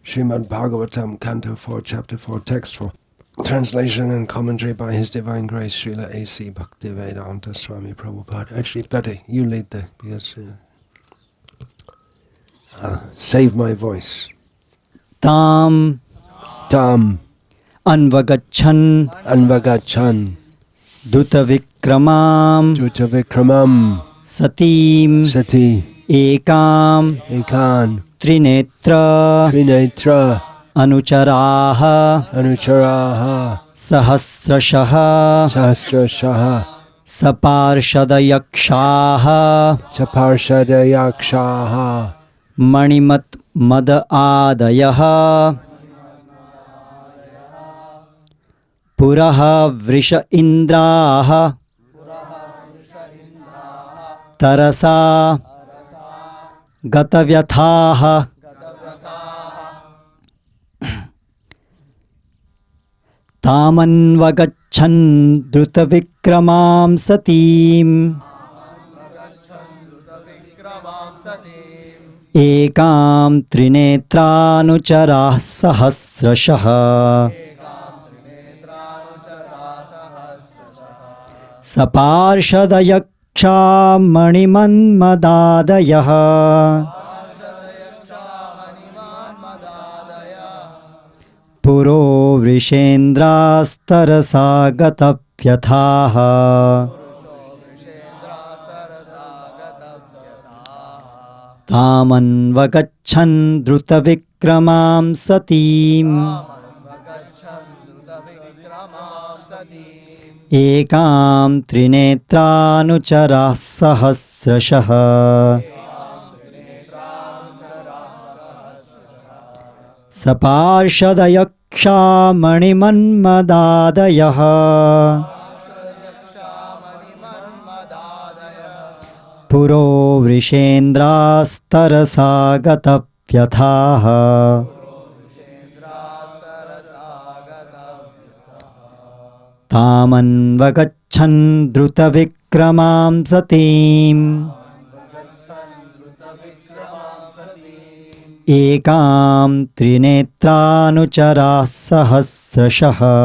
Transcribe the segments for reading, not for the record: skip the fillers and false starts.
Srimad Bhagavatam, Canto 4, Chapter 4, Text 4. Translation and commentary by His Divine Grace, Srila A.C. Bhakti Vedanta Swami Prabhupada. Actually, better you lead there, because save my voice. Tam Anvagachan Dutavikramam Satim Sati Ekam Trinetra Anucharaha Sahasrashaha Saparshadayakshaha Manimat Mada Adayaha Puraha Vrisha Indraha Tarasa Gatavyathaha Tamanvagachan Drutavikramam Satim Ekam Trinetranucharah Sahasrashaha Saparshadayaksha Manimanmadadayaha Puro Vrishendrastarasagatavyathaha Tamanvagachan Drutavikramam Satim Ekam Trinetranucharah Sahasrashaha Saparshadayaksha Manimanmadadayaha Puro Vrishendrastarasagatavyathaha Tamanvagachan Drutavikramam Satim Ekam Trinetranucharah Sahasrashaha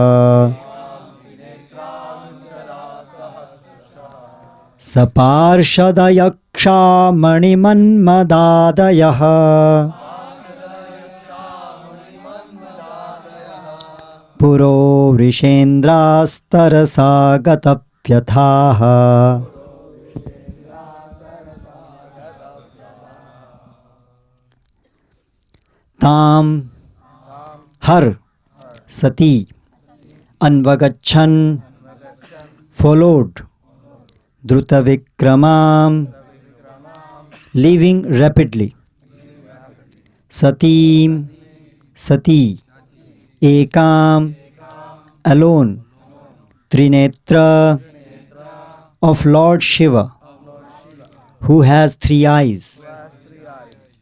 Saparshadayaksha Manimanmadadayaha Puro Vrishendrastarasagatavyathaha Tam Har Sati Anvagachan followed Drutavikramam leaving rapidly Satim Sati Ekam alone Trinetra of Lord Shiva who has three eyes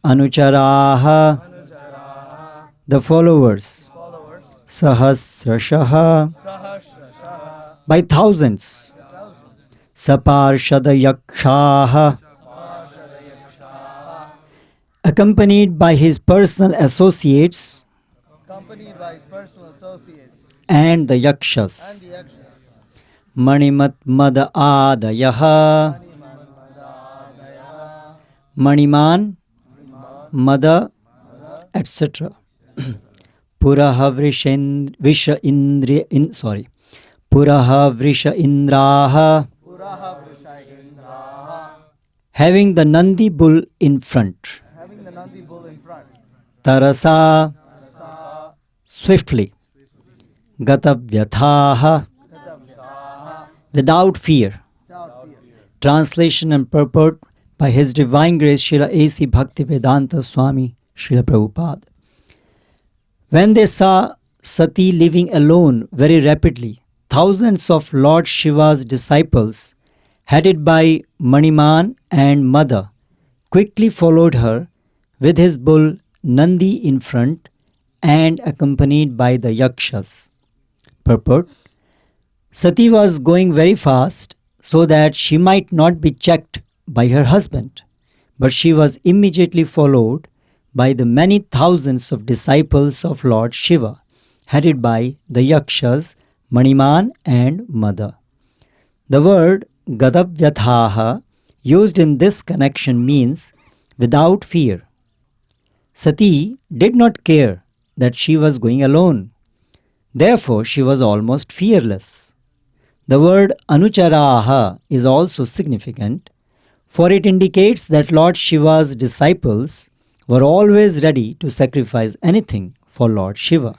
Anucharaha the followers Sahasrashaha by thousands Saparshadayakshaha accompanied by his personal associates and the yakshas Manimat Mada Adayaha Maniman Mada etc. Puraha Vrisha Indraha having the Nandi bull in front Tarasa swiftly Gatavyathaha without fear. Translation and purport by His Divine Grace Srila A.C. Bhakti Vedanta Swami Srila Prabhupada. When they saw Sati living alone very rapidly, thousands of Lord Shiva's disciples, headed by Maniman and Mada, quickly followed her with his bull Nandi in front and accompanied by the yakshas. Purport: Sati was going very fast so that she might not be checked by her husband, but she was immediately followed by the many thousands of disciples of Lord Shiva, headed by the Yakshas, Maniman and Mada. The word Gadavyathaha used in this connection means without fear. Sati did not care that she was going alone. Therefore, she was almost fearless. The word Anucharaha is also significant, for it indicates that Lord Shiva's disciples were always ready to sacrifice anything for Lord Shiva.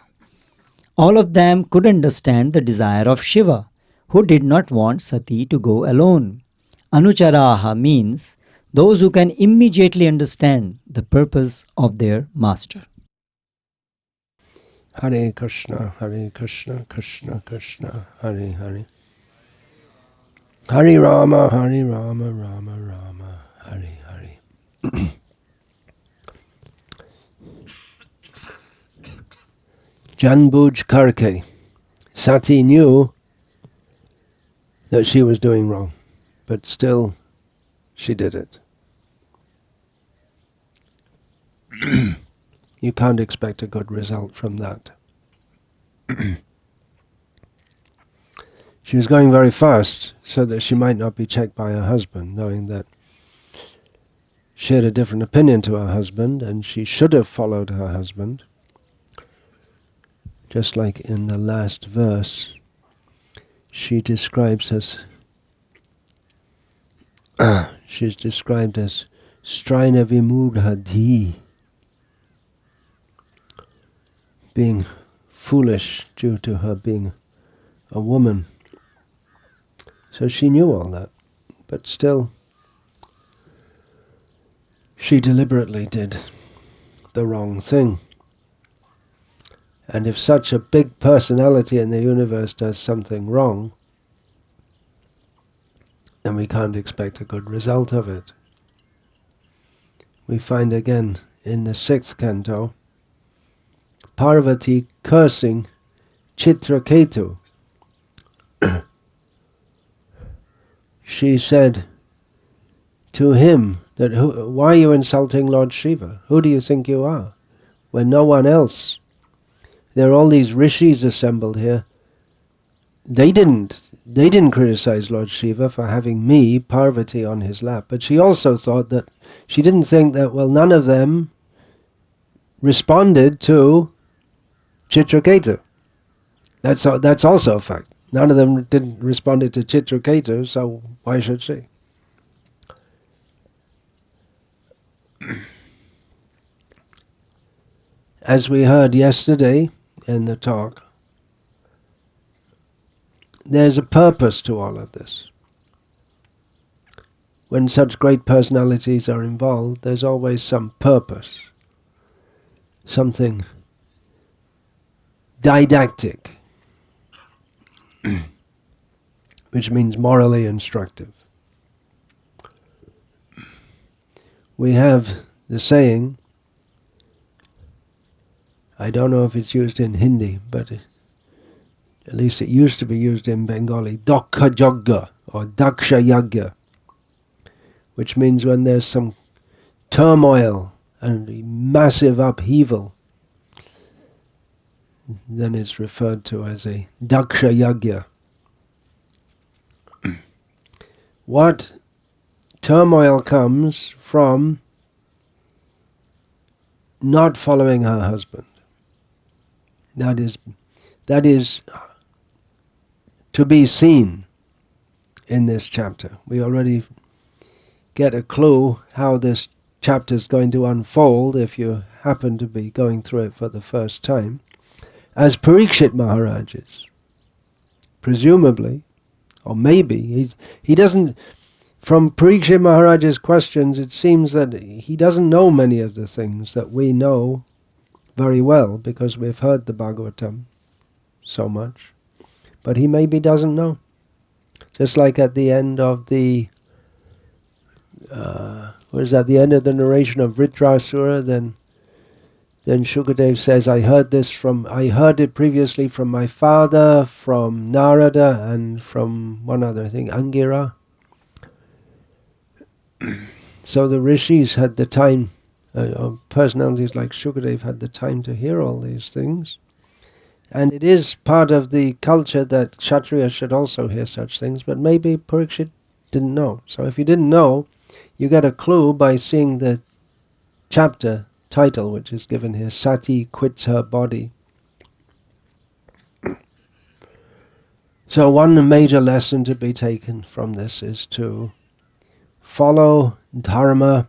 All of them could understand the desire of Shiva, who did not want Sati to go alone. Anucharaha means those who can immediately understand the purpose of their master. Hare Krishna, Krishna Krishna, Hare Hare. Hare Rama, Rama Rama, Hare Hare. Janbuj Karke. Sati knew that she was doing wrong, but still she did it. You can't expect a good result from that. She was going very fast so that she might not be checked by her husband, knowing that she had a different opinion to her husband and she should have followed her husband. Just like in the last verse, she describes as she's described as Strina Vimudhadhi, being foolish due to her being a woman. So she knew all that, but still she deliberately did the wrong thing. And if such a big personality in the universe does something wrong, then we can't expect a good result of it. We find again in the 6th canto, Parvati cursing Chitraketu. She said to him that, why are you insulting Lord Shiva? Who do you think you are? When no one else. There are all these rishis assembled here. They didn't criticize Lord Shiva for having me, Parvati, on his lap. But she also thought that, she didn't think that, well, none of them responded to Chitraketu. That's also a fact. None of them didn't respond to Chitraketu, so why should she? As we heard yesterday in the talk, there's a purpose to all of this. When such great personalities are involved, there's always some purpose, something didactic, which means morally instructive. We have the saying, I don't know if it's used in Hindi, but at least it used to be used in Bengali, Dokha Jogga or Daksha Yagya, which means when there's some turmoil and massive upheaval, then it's referred to as a Daksha Yagya. What turmoil comes from not following her husband. That is to be seen in this chapter. We already get a clue how this chapter is going to unfold if you happen to be going through it for the first time. As Parikshit Maharaj is, presumably, or maybe, he doesn't, from Parikshit Maharaj's questions, it seems that he doesn't know many of the things that we know very well, because we've heard the Bhagavatam so much. But he maybe doesn't know. Just like at the end of the, the end of the narration of Vritrasura, then Shukadev says, I heard it previously from my father, from Narada, and from one other thing, Angira. So the rishis had the time Personalities like Shukadev had the time to hear all these things. And it is part of the culture that Kshatriya should also hear such things, but maybe Parikshit didn't know. So if you didn't know, you get a clue by seeing the chapter title, which is given here, Sati quits her body. So one major lesson to be taken from this is to follow Dharma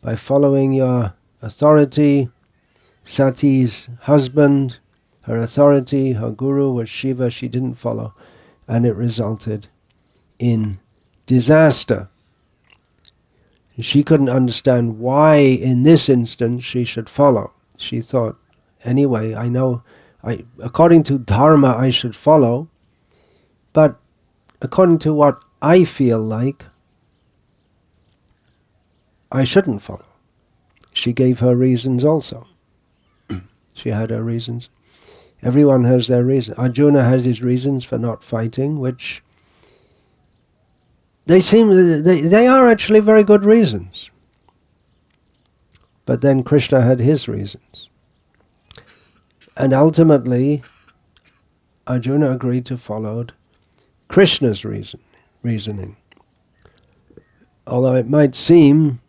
by following your authority. Sati's husband, her authority, her guru was Shiva. She didn't follow, and it resulted in disaster. She couldn't understand why in this instance she should follow. She thought, anyway, I know, according to Dharma I should follow, but according to what I feel like, I shouldn't follow. She gave her reasons also. She had her reasons. Everyone has their reasons. Arjuna has his reasons for not fighting, which they are actually very good reasons. But then Krishna had his reasons. And ultimately, Arjuna agreed to follow Krishna's reasoning. Although it might seem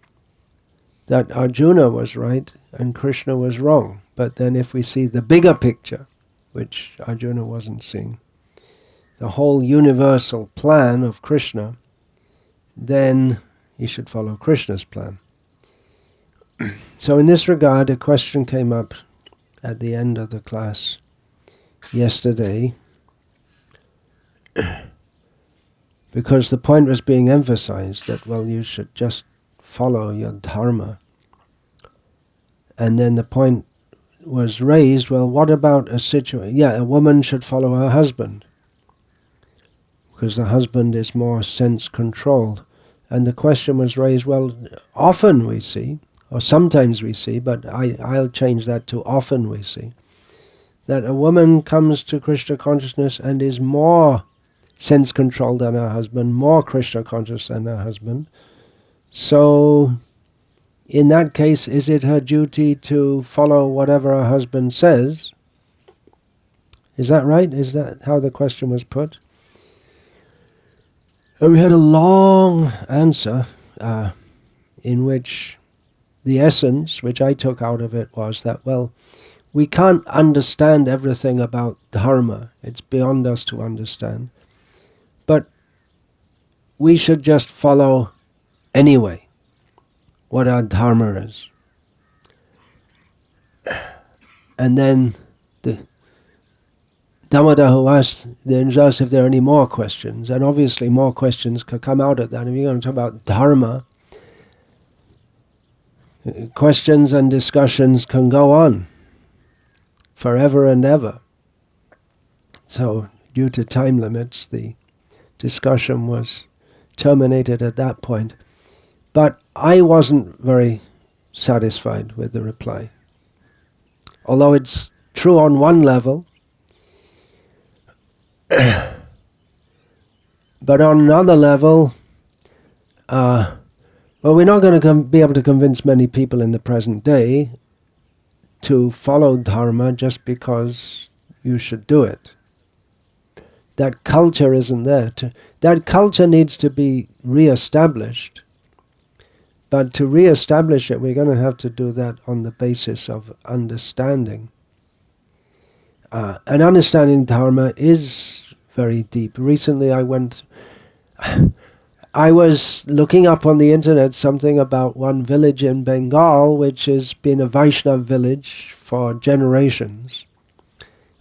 that Arjuna was right and Krishna was wrong. But then if we see the bigger picture, which Arjuna wasn't seeing, the whole universal plan of Krishna, then he should follow Krishna's plan. So in this regard, a question came up at the end of the class yesterday, because the point was being emphasized that, well, you should just follow your dharma. And then the point was raised, well, what about a situation? Yeah, a woman should follow her husband, because the husband is more sense-controlled. And the question was raised, well, often we see, or sometimes we see, but I'll change that to often we see, that a woman comes to Krishna consciousness and is more sense-controlled than her husband, more Krishna conscious than her husband. So in that case, is it her duty to follow whatever her husband says? Is that right? Is that how the question was put? And we had a long answer in which the essence, which I took out of it, was that, well, we can't understand everything about dharma. It's beyond us to understand. But we should just follow anyway what our dharma is. And then the Damodar who asked if there are any more questions, and obviously more questions could come out of that. If you're going to talk about dharma, questions and discussions can go on forever and ever. So due to time limits, the discussion was terminated at that point. But I wasn't very satisfied with the reply. Although it's true on one level, but on another level, well, we're not going to be able to convince many people in the present day to follow dharma just because you should do it. That culture isn't there. That culture needs to be re-established. But to re-establish it, we're going to have to do that on the basis of understanding. And understanding dharma is very deep. Recently I was looking up on the internet something about one village in Bengal which has been a Vaishnava village for generations.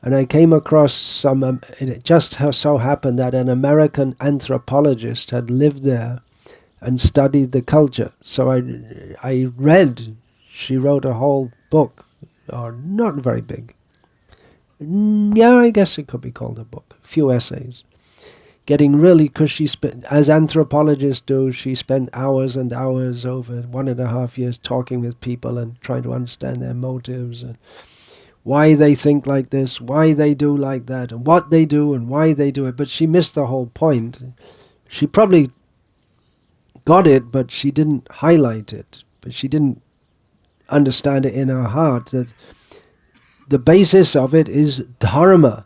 And I came across it just so happened that an American anthropologist had lived there and studied the culture. So I read, she wrote a whole book, or not very big. Yeah, I guess it could be called a book, a few essays. Getting really, because she spent, as anthropologists do, she spent hours and hours over 1.5 years talking with people and trying to understand their motives and why they think like this, why they do like that, and what they do and why they do it. But she missed the whole point. She probably got it, but she didn't highlight it. But she didn't understand it in our heart, that the basis of it is Dharma.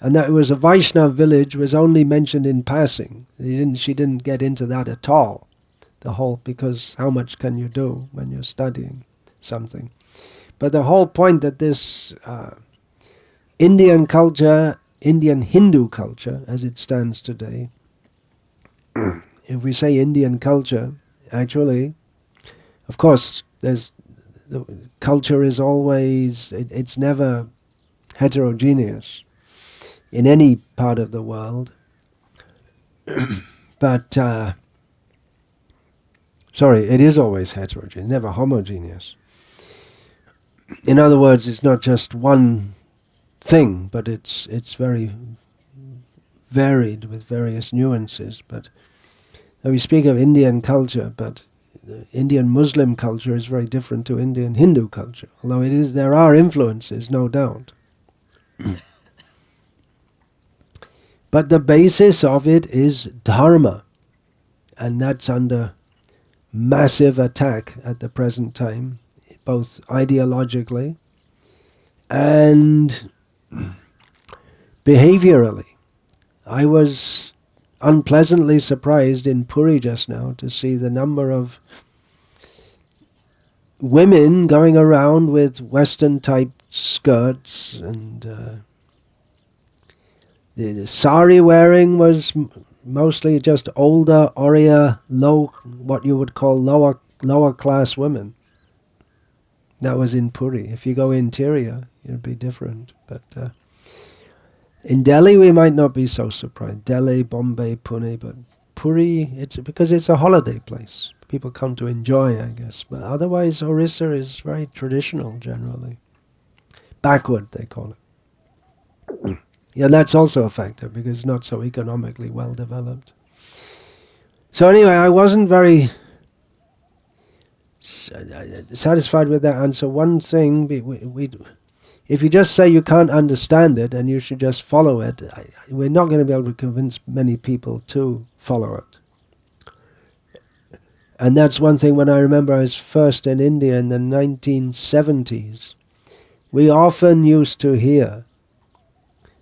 And that it was a Vaishnava village was only mentioned in passing. She didn't get into that at all. Because how much can you do when you're studying something? But the whole point that this Indian culture, Indian Hindu culture, as it stands today, if we say Indian culture, actually, of course, the culture is always, it's never heterogeneous in any part of the world. But, it is always heterogeneous, never homogeneous. In other words, it's not just one thing, but it's very varied with various nuances. But we speak of Indian culture, but the Indian Muslim culture is very different to Indian Hindu culture, although there are influences, no doubt. But the basis of it is Dharma, and that's under massive attack at the present time, both ideologically and behaviorally. I was unpleasantly surprised in Puri just now to see the number of women going around with Western-type skirts, and the sari wearing was mostly just older, Oriya, what you would call lower class women. That was in Puri. If you go interior, it'd be different. But in Delhi, we might not be so surprised. Delhi, Bombay, Pune, but Puri, it's because it's a holiday place. People come to enjoy, I guess. But otherwise, Orissa is very traditional generally. Backward, they call it. Yeah, that's also a factor because it's not so economically well developed. So anyway, I wasn't very satisfied with that answer. One thing, if you just say you can't understand it and you should just follow it, we're not going to be able to convince many people to follow it. And that's one thing. When I remember I was first in India in the 1970s, we often used to hear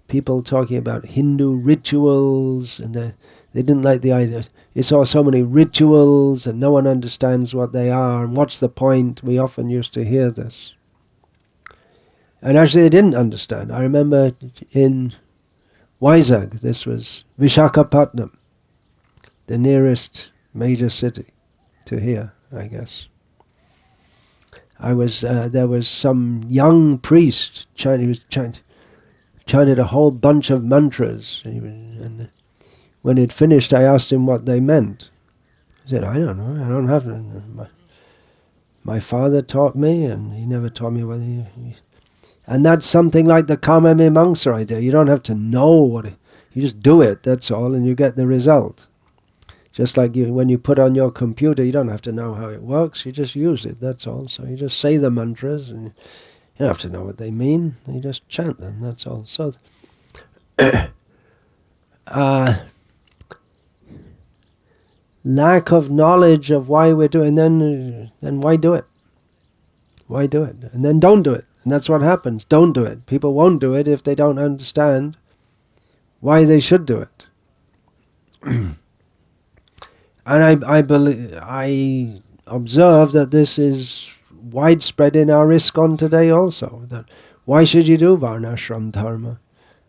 people talking about Hindu rituals, and they didn't like the idea. You saw so many rituals and no one understands what they are, and what's the point? We often used to hear this. And actually they didn't understand. I remember in Vizag, this was Vishakhapatnam, the nearest major city to here, I guess. There was some young priest, he was chanted a whole bunch of mantras, and when it finished, I asked him what they meant. He said, I don't know, I don't have to. My father taught me, and he never taught me what he... And that's something like the Kama Mimamsa idea. You don't have to know you just do it, that's all, and you get the result. Just like when you put on your computer, you don't have to know how it works, you just use it, that's all. So you just say the mantras, and you don't have to know what they mean, you just chant them, that's all. So, lack of knowledge of why we're doing, then why do it? Why do it? And then don't do it. And that's what happens. Don't do it. People won't do it if they don't understand why they should do it. And I observe that this is widespread in our ISKCON today also. That why should you do Varnashram Dharma?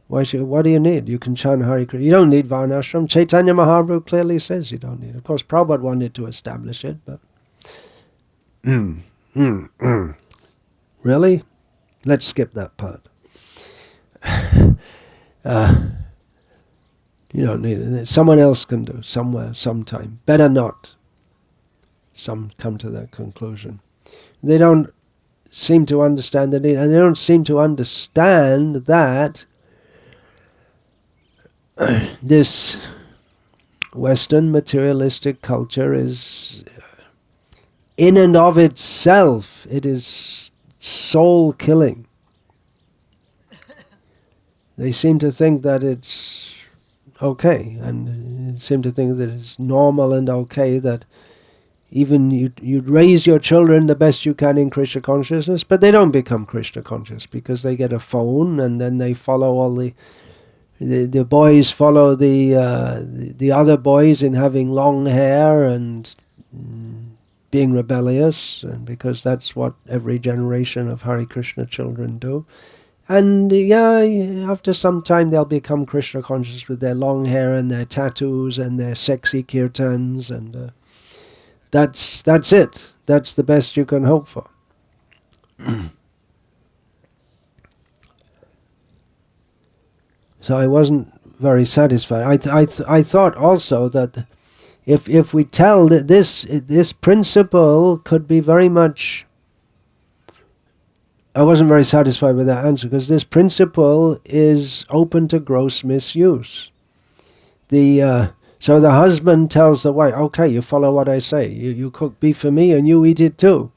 What do you need? You can chant Hare Krishna. You don't need Varnashram. Chaitanya Mahaprabhu clearly says you don't need it. Of course, Prabhupada wanted to establish it, but... Really? Let's skip that part. You don't need it. Someone else can do, somewhere, sometime. Better not. Some come to that conclusion. They don't seem to understand the need, and they don't seem to understand that this Western materialistic culture is, in and of itself, it is soul-killing. They seem to think that it's okay, and seem to think that it's normal and okay that Even you'd raise your children the best you can in Krishna consciousness, but they don't become Krishna conscious because they get a phone and then they follow all the boys follow the other boys in having long hair and being rebellious, and because that's what every generation of Hare Krishna children do. And after some time they'll become Krishna conscious with their long hair and their tattoos and their sexy kirtans, and that's it. That's the best you can hope for. So I wasn't very satisfied. I thought also that if we tell that this principle could be very much, I wasn't very satisfied with that answer, because this principle is open to gross misuse. So the husband tells the wife, okay, you follow what I say. You cook beef for me and you eat it too.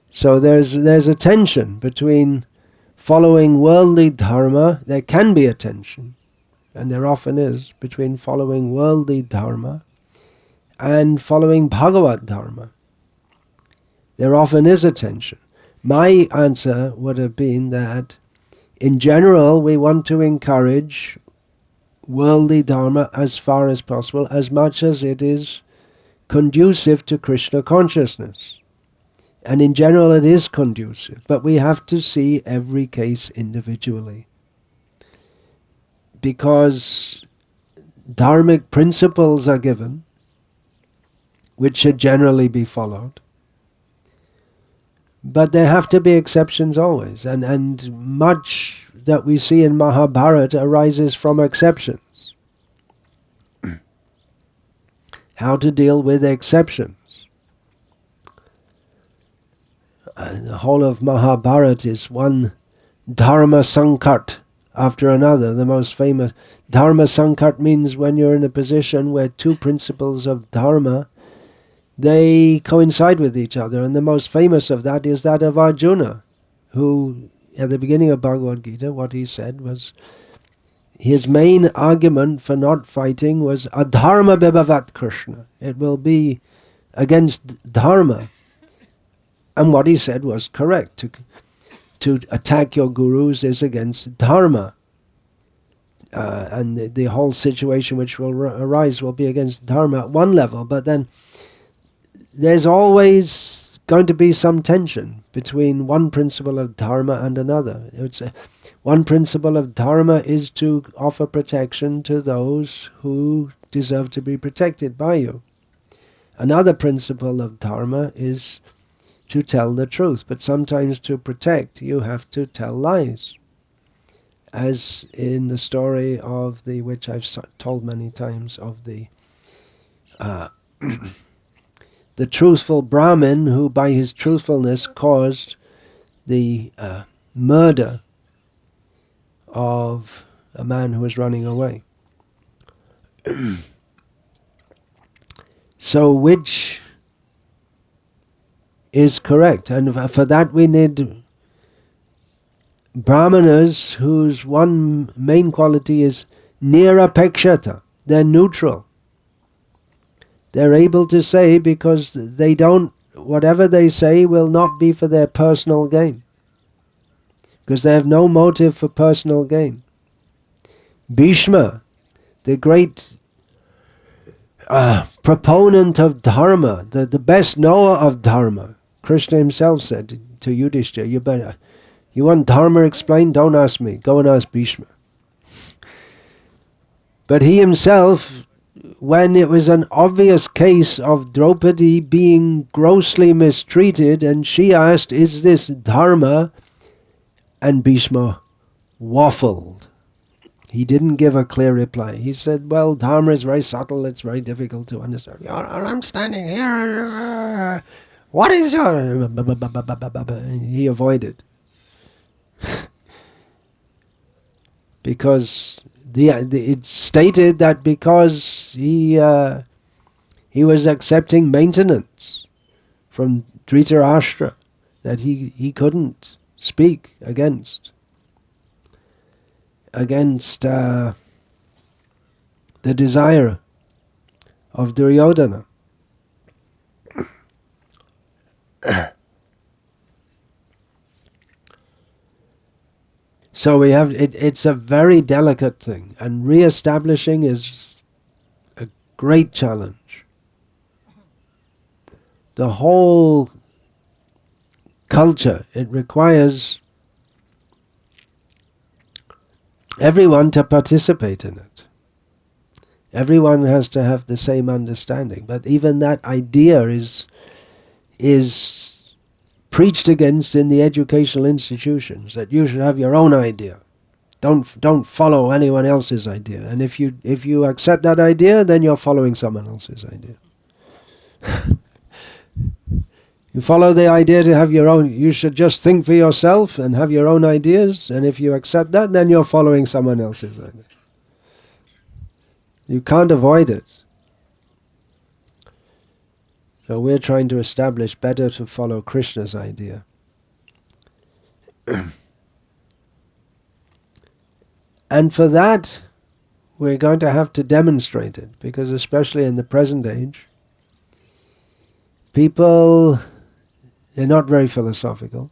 So there's a tension between following worldly dharma. There can be a tension, and there often is, between following worldly dharma and following Bhagavat dharma. There often is a tension. My answer would have been that, in general, we want to encourage worldly dharma as far as possible, as much as it is conducive to Krishna consciousness. And in general it is conducive, but we have to see every case individually. Because dharmic principles are given, which should generally be followed. But there have to be exceptions always, and much that we see in Mahabharata arises from exceptions. How to deal with exceptions. The whole of Mahabharata is one Dharma Sankat after another. The most famous Dharma Sankat means when you're in a position where two principles of Dharma, they coincide with each other, and the most famous of that is that of Arjuna, who at the beginning of Bhagavad Gita, what he said was, his main argument for not fighting was adharma bibhavat Krishna. It will be against dharma. And what he said was correct. To attack your gurus is against dharma. And the whole situation which will arise will be against dharma at one level, but then there's always going to be some tension between one principle of dharma and another. One principle of dharma is to offer protection to those who deserve to be protected by you. Another principle of dharma is to tell the truth, but sometimes to protect you have to tell lies. As in the story of which I've told many times, of the truthful Brahmin who by his truthfulness caused the murder of a man who was running away. So which is correct? And for that we need brahmanas whose one main quality is nirapekshata. They're neutral. They're able to say, because they don't, whatever they say will not be for their personal gain, because they have no motive for personal gain. Bhishma, the great proponent of dharma, the best knower of dharma, Krishna himself said to Yudhishthira, you want dharma explained? Don't ask me. Go and ask Bhishma. But he himself, when it was an obvious case of Draupadi being grossly mistreated, and she asked, is this dharma? And Bhishma waffled. He didn't give a clear reply. He said, well, dharma is very subtle, it's very difficult to understand. I'm standing here. What is your... He avoided. Because it's stated that because he was accepting maintenance from Dhritarashtra, that he couldn't speak against the desire of Duryodhana. So we have it's a very delicate thing, and re-establishing is a great challenge. The whole culture, it requires everyone to participate in it. Everyone has to have the same understanding, but even that idea is preached against in the educational institutions, that you should have your own idea. Don't follow anyone else's idea. And if you accept that idea, then you're following someone else's idea. You follow the idea to have your own, you should just think for yourself and have your own ideas, and if you accept that, then you're following someone else's idea. You can't avoid it. So we're trying to establish better to follow Krishna's idea. And for that, we're going to have to demonstrate it, because especially in the present age, people, they're not very philosophical,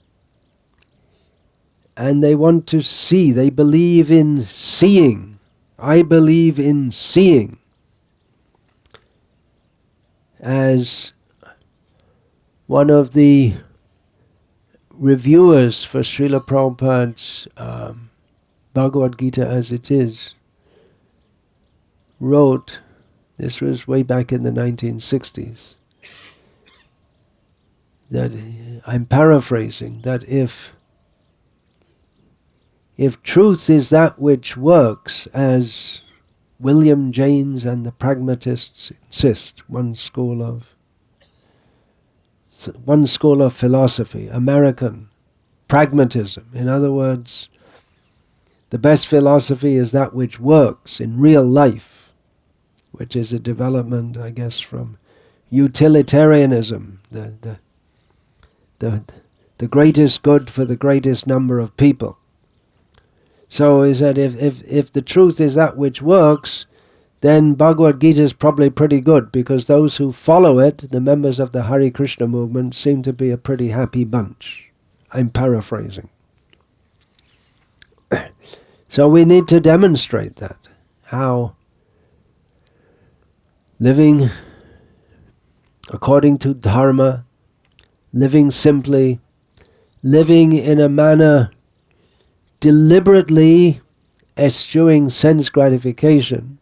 and they want to see, they believe in seeing. I believe in seeing. As one of the reviewers for Srila Prabhupada's Bhagavad Gita as it is wrote, this was way back in the 1960s, that I'm paraphrasing, that if truth is that which works, as William James and the pragmatists insist, one school of philosophy, American pragmatism. In other words, the best philosophy is that which works in real life, which is a development, I guess, from utilitarianism, the greatest good for the greatest number of people. So is that if the truth is that which works, then Bhagavad Gita is probably pretty good, because those who follow it, the members of the Hare Krishna movement, seem to be a pretty happy bunch. I'm paraphrasing. So we need to demonstrate that, how living according to Dharma, living simply, living in a manner deliberately eschewing sense gratification,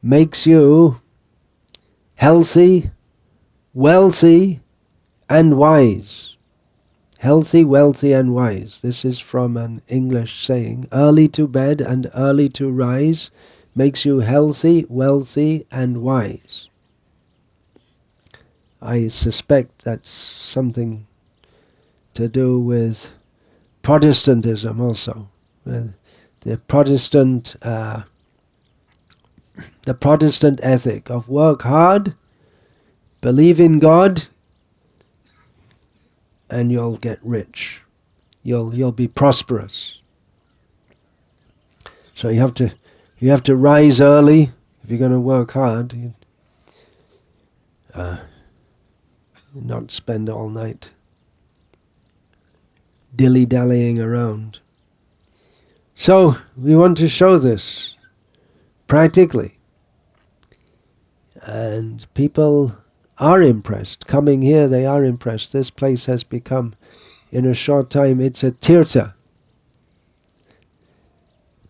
makes you healthy, wealthy, and wise. Healthy, wealthy, and wise. This is from an English saying. Early to bed and early to rise makes you healthy, wealthy, and wise. I suspect that's something to do with Protestantism also. The Protestant ethic of work hard, believe in God, and you'll get rich. You'll be prosperous. So you have to rise early if you're going to work hard. Not spend all night dilly-dallying around. So we want to show this practically, and people are impressed. Coming here, they are impressed. This place has become, in a short time, it's a tirtha,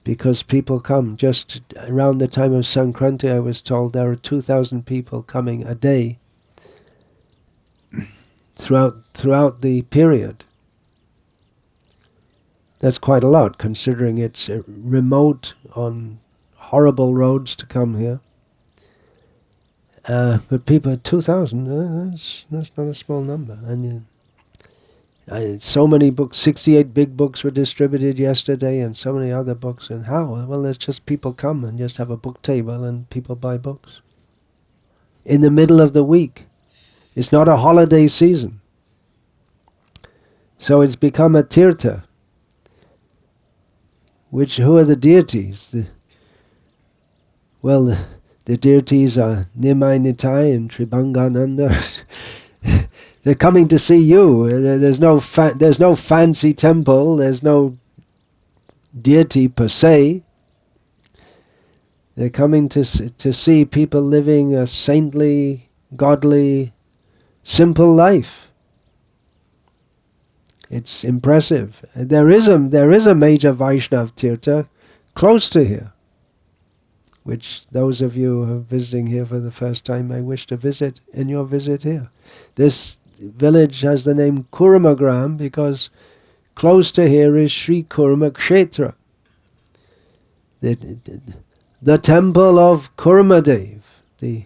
because people come. Just around the time of Sankranti, I was told there are 2,000 people coming a day throughout the period. That's quite a lot, considering it's remote, on horrible roads to come here. But people, 2,000, that's not a small number. And so many books, 68 big books were distributed yesterday, and so many other books. And how? Well, it's just people come and just have a book table and people buy books. In the middle of the week. It's not a holiday season. So it's become a tirtha. Who are the deities? The deities are Nimai Nitai and Tribhangananda. They're coming to see you. There's no fancy temple. There's no deity per se. They're coming to see people living a saintly, godly, simple life. It's impressive. There is a major Vaishnav Tirtha close to here, which those of you who are visiting here for the first time may wish to visit in your visit here. This village has the name Kurmagrama because close to here is Sri Kurmakshetra, the temple of Kurmadev, the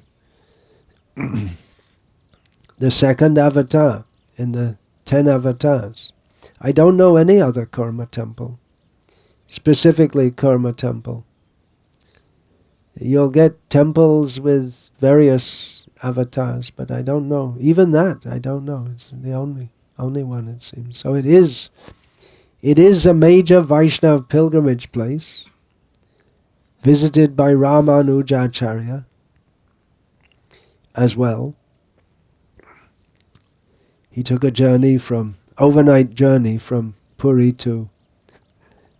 second avatar in the 10 avatars. I don't know any other Kurma temple, specifically Kurma temple. You'll get temples with various avatars, but I don't know. Even that, I don't know. It's the only one, it seems. So it is a major Vaishnav pilgrimage place, visited by Ramanujacharya as well. He took a overnight journey from Puri to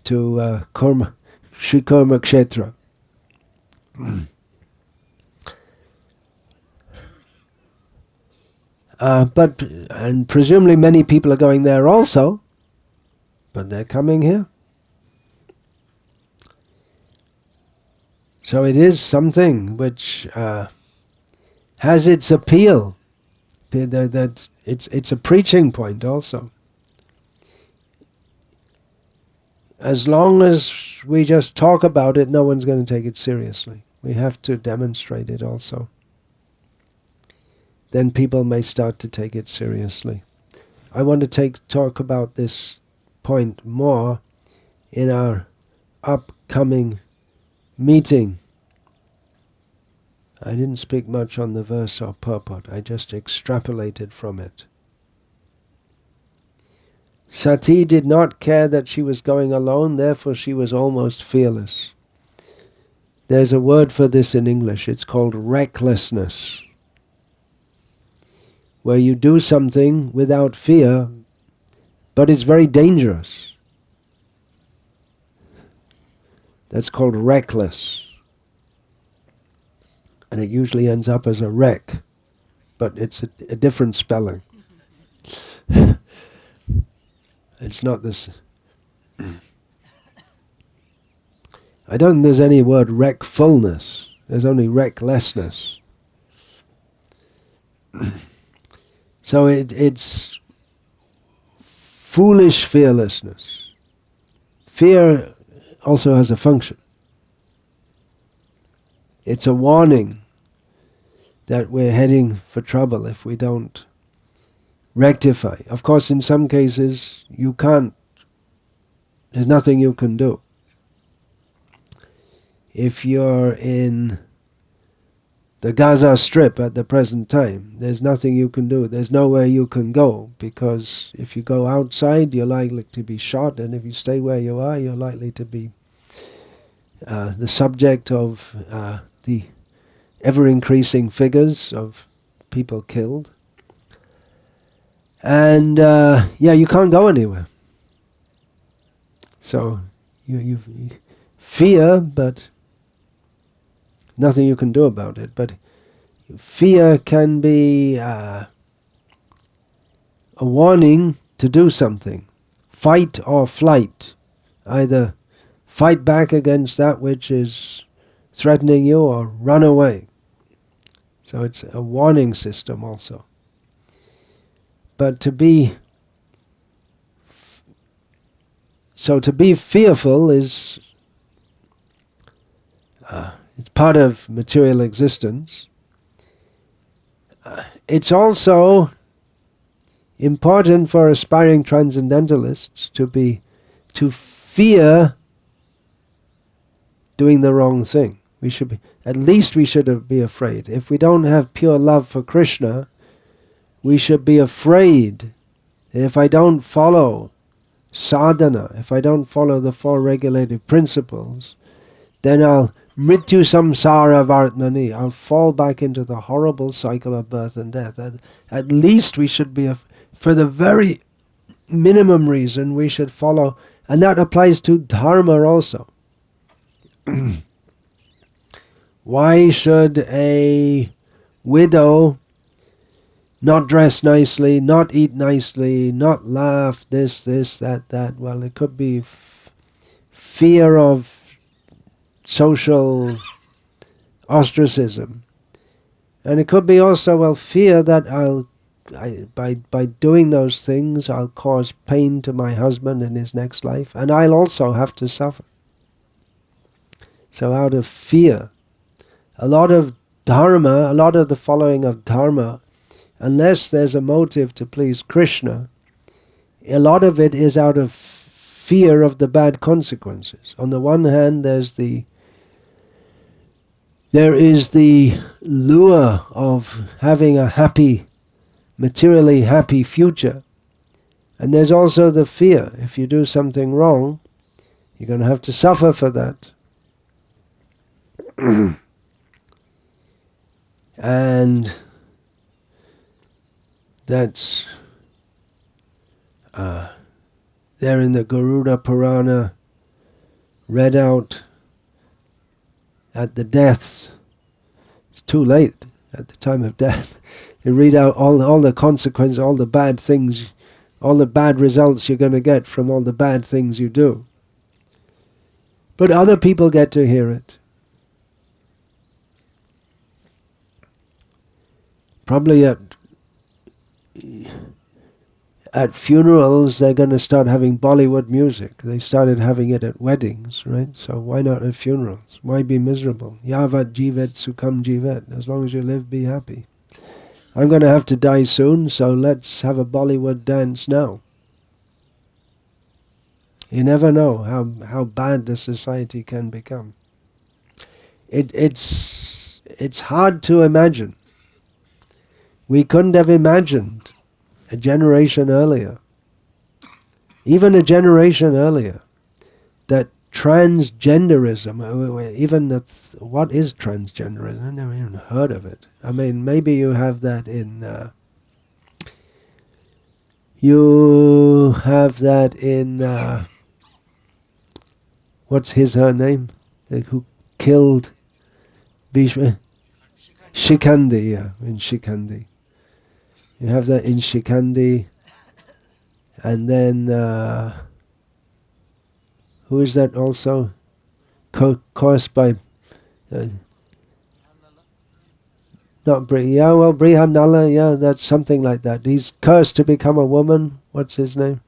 Sri Kurmakshetra. And presumably many people are going there also, but they're coming here. So it is something which has its appeal. That it's a preaching point also. As long as we just talk about it, no one's going to take it seriously. We have to demonstrate it also. Then people may start to take it seriously. I want to talk about this point more in our upcoming meeting. I didn't speak much on the verse or purport. I just extrapolated from it. Sati did not care that she was going alone, therefore she was almost fearless. There's a word for this in English. It's called recklessness, where you do something without fear, but it's very dangerous. That's called reckless. And it usually ends up as a wreck, but it's a different spelling. It's not this. I don't think there's any word wreckfulness. There's only recklessness. So it's foolish fearlessness. Fear also has a function. It's a warning that we're heading for trouble if we don't rectify. Of course, in some cases, there's nothing you can do. If you're in the Gaza Strip at the present time, there's nothing you can do. There's nowhere you can go, because if you go outside, you're likely to be shot, and if you stay where you are, you're likely to be the subject of the ever-increasing figures of people killed. And you can't go anywhere. So you fear, but nothing you can do about it. But fear can be a warning to do something. Fight or flight. Either fight back against that which is threatening you, or run away. So it's a warning system also. But to be fearful is it's part of material existence. It's also important for aspiring transcendentalists to fear doing the wrong thing. We should be afraid. If we don't have pure love for Krishna, we should be afraid. If I don't follow sadhana, if I don't follow the four regulative principles, then I'll Mrityu samsara vartmani. I'll fall back into the horrible cycle of birth and death. At least we should be, for the very minimum reason, we should follow, and that applies to dharma also. Why should a widow not dress nicely, not eat nicely, not laugh, this, that? Well, it could be fear of social ostracism. And it could be also, well, fear that by doing those things, I'll cause pain to my husband in his next life, and I'll also have to suffer. So out of fear, a lot of dharma, a lot of the following of dharma, unless there's a motive to please Krishna, a lot of it is out of fear of the bad consequences. On the one hand, there is the lure of having a happy, materially happy future. And there's also the fear, if you do something wrong, you're going to have to suffer for that. And that's there in the Garuda Purana, read out at the deaths. It's too late at the time of death. They read out all the consequences, all the bad things, all the bad results you're going to get from all the bad things you do. But other people get to hear it. Probably at funerals, they're going to start having Bollywood music. They started having it at weddings, right? So why not at funerals? Why be miserable? Yavat jivet sukham jivet. As long as you live, be happy. I'm going to have to die soon, so let's have a Bollywood dance now. You never know how bad the society can become. It's hard to imagine. We couldn't have imagined a generation earlier, even a generation earlier, that transgenderism, even what is transgenderism? I never even heard of it. I mean, maybe you have that in what's her name? Who killed Bhishma? Shikandi, yeah, in Shikandi. You have that in Shikandi, and then who is that also? Caused by Brihanala, yeah, that's something like that. He's cursed to become a woman. What's his name?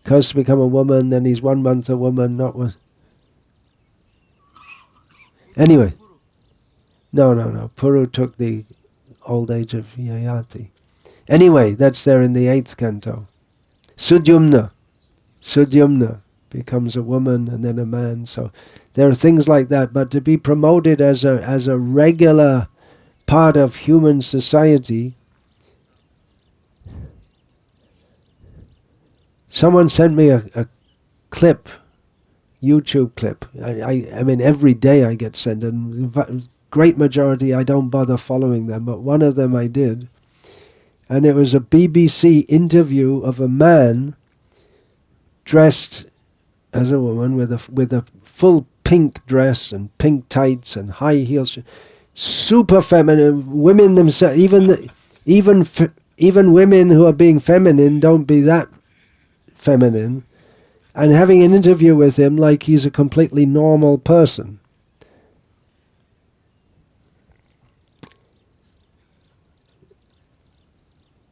Cursed to become a woman, then he's 1 month a woman, not one. Anyway. No. Puru took the old age of Yayati. Anyway, that's there in the 8th canto. Sudyumna becomes a woman and then a man. So there are things like that. But to be promoted as a regular part of human society. Someone sent me a clip, YouTube clip. I mean, every day I get sent, and great majority I don't bother following them, but one of them I did. And it was a BBC interview of a man dressed as a woman with a full pink dress and pink tights and high heels, super feminine. Women themselves, even women who are being feminine, don't be that feminine. And having an interview with him like he's a completely normal person.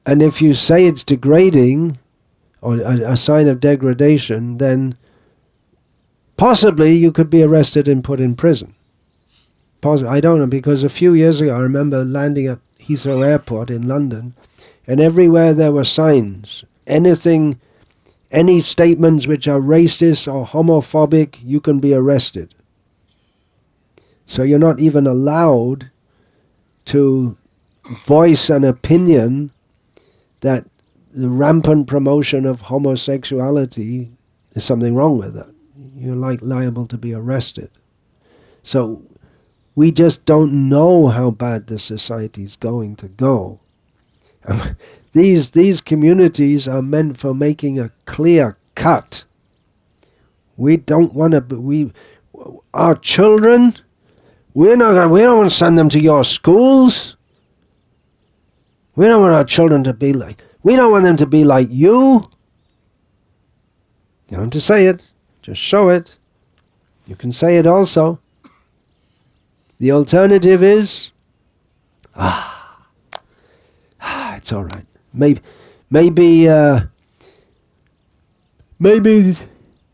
And if you say it's degrading, or a sign of degradation, then possibly you could be arrested and put in prison. I don't know, because a few years ago I remember landing at Heathrow Airport in London, and everywhere there were signs. Any statements which are racist or homophobic, you can be arrested. So you're not even allowed to voice an opinion that the rampant promotion of homosexuality, there's something wrong with that. you're liable to be arrested. So we just don't know how bad the society is going to go. These communities are meant for making a clear cut. We don't want to. Our children, we don't want to send them to your schools. We don't want our children to be like. We don't want them to be like you. You don't have to say it. Just show it. You can say it also. The alternative is, it's all right. Maybe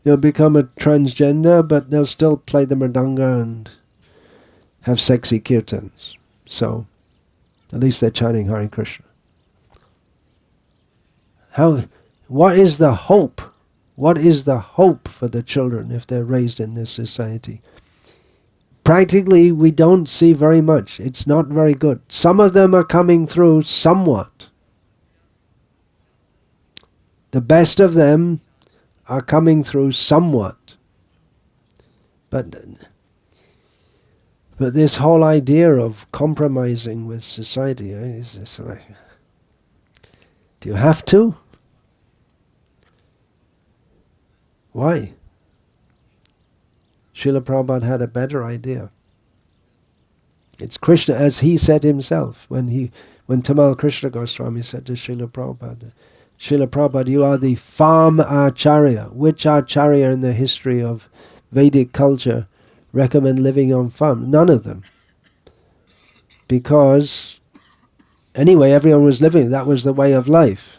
they'll become a transgender, but they'll still play the mridanga and have sexy kirtans. So, at least they're chanting Hare Krishna. What is the hope? What is the hope for the children if they're raised in this society? Practically, we don't see very much. It's not very good. Some of them are coming through somewhat. The best of them are coming through somewhat. But this whole idea of compromising with society, is just like, do you have to? Why? Srila Prabhupada had a better idea. It's Krishna, as he said himself, when Tamal Krishna Goswami said to Srila Prabhupada, Srila Prabhupada, you are the farm acharya. Which acharya in the history of Vedic culture recommend living on farm? None of them. Because, anyway, everyone was living, that was the way of life.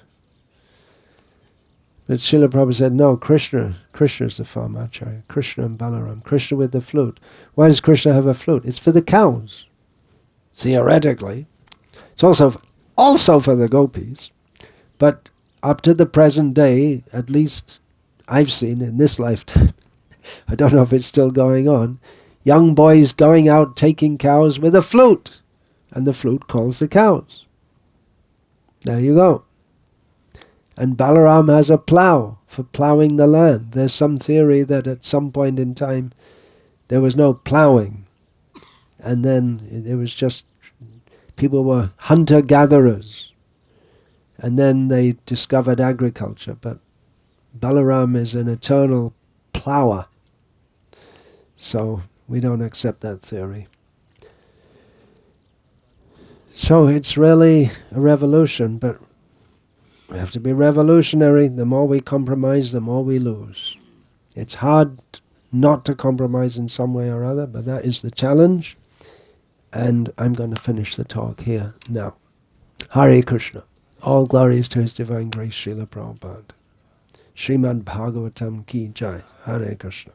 But Srila Prabhupada said, no, Krishna is the farm acharya. Krishna and Balaram. Krishna with the flute. Why does Krishna have a flute? It's for the cows. Theoretically. It's also for the gopis. But up to the present day, at least I've seen in this lifetime, I don't know if it's still going on, young boys going out taking cows with a flute. And the flute calls the cows. There you go. And Balaram has a plough for ploughing the land. There's some theory that at some point in time there was no ploughing. And then it was just, people were hunter-gatherers. And then they discovered agriculture. But Balaram is an eternal plougher. So we don't accept that theory. So it's really a revolution, but we have to be revolutionary. The more we compromise, the more we lose. It's hard not to compromise in some way or other, but that is the challenge. And I'm going to finish the talk here now. Hare Krishna. All glories to His Divine Grace, Srila Prabhupada. Srimad Bhagavatam ki jai. Hare Krishna.